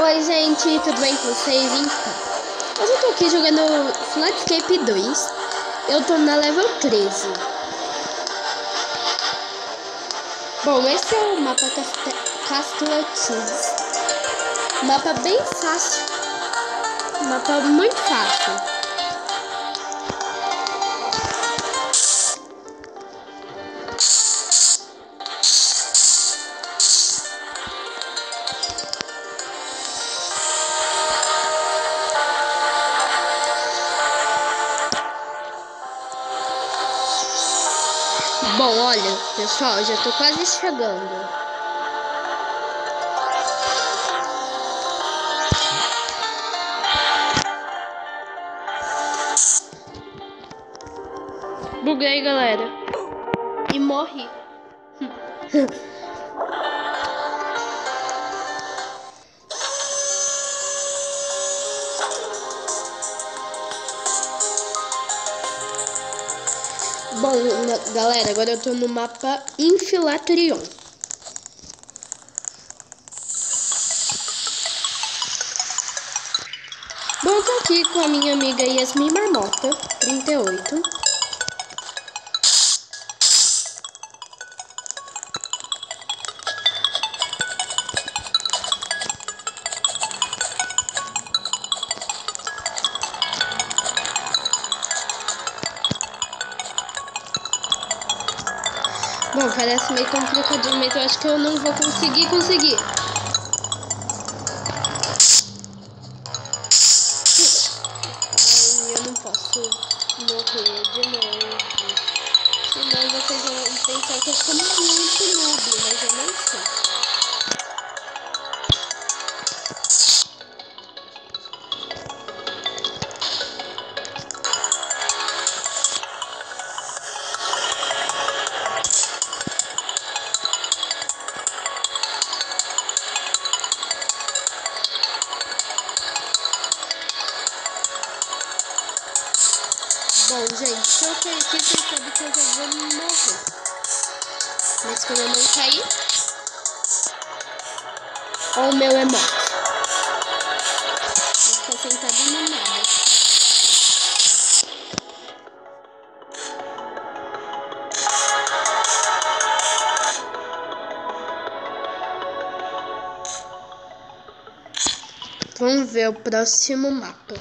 Oi gente, tudo bem com vocês? Então, hoje eu tô aqui jogando Flatscape 2. Eu tô na level 13. Bom, esse é o mapa Castletoons. Mapa bem fácil. Mapa muito fácil. Bom, olha, pessoal, eu já tô quase chegando. Buguei, galera. E morri. Bom, galera, agora eu tô no mapa Infilatrion. Bom, eu tô aqui com a minha amiga Yasmin Marmota, 38. Bom, parece meio complicadinho, mas eu acho que eu não vou conseguir. Ai, eu não posso morrer de novo. Senão vocês vão pensar que eu sou muito noob, mas eu não sou. Bom, gente, se eu cair aqui, vocês sabem que eu já vou morrer. Mas quando eu não cair... Ó, o meu é morto. Vou ficar sentado no nada. Vamos ver o próximo mapa.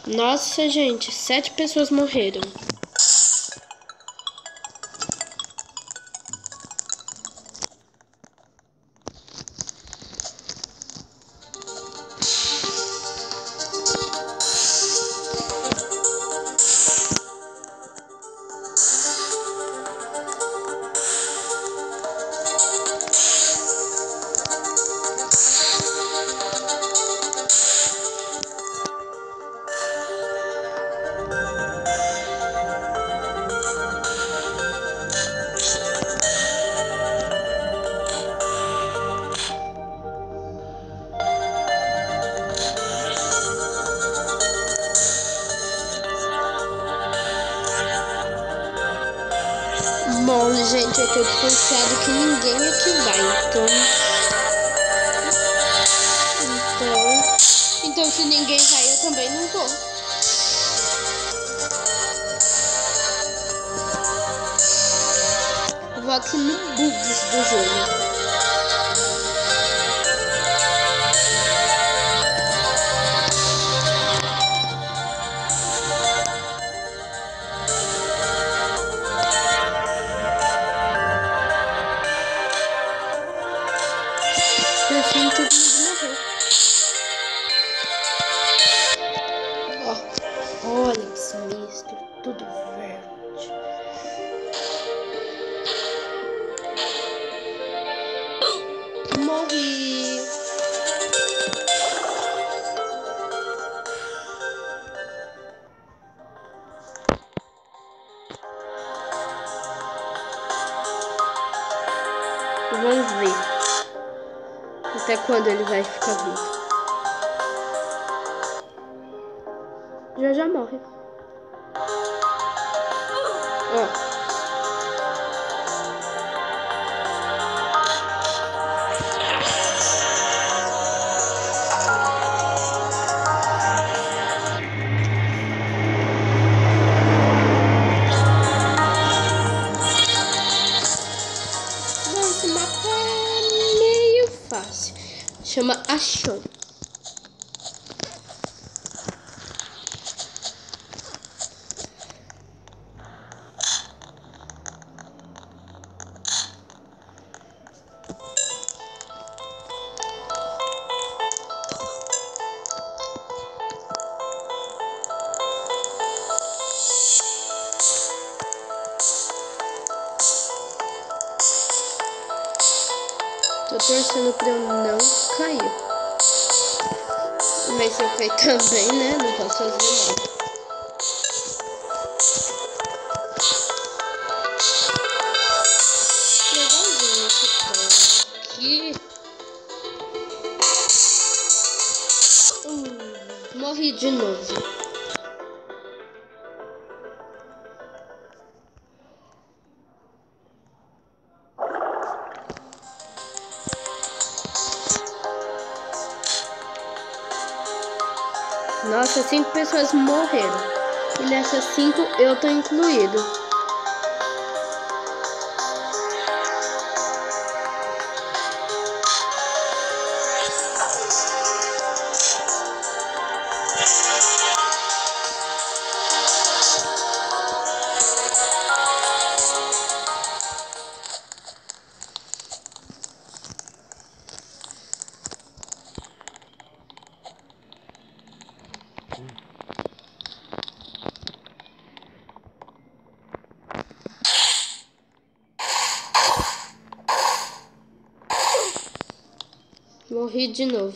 Nossa, gente, 7 pessoas morreram. Bom, gente, eu tô desconfiado que ninguém aqui vai, então se ninguém vai, eu também não vou. Eu vou aqui no bugs do jogo. Eu sinto todo mundo morreu. Ó, olha que sinistro, tudo verde. Morri. Vamos ver até quando ele vai ficar vivo. Já morre. Ó. Chama Action. Tô torcendo pra eu não cair. Mas se eu cair também, né? Não posso fazer nada. Legalzinho esse cara aqui. Morri de novo. Nossa, 5 pessoas morreram. E nessas 5 eu tô incluído. Morri de novo.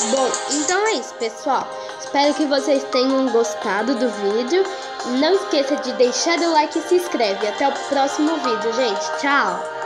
Bom, então é isso, pessoal. Espero que vocês tenham gostado do vídeo. Não esqueça de deixar o like e se inscreve. Até o próximo vídeo, gente. Tchau!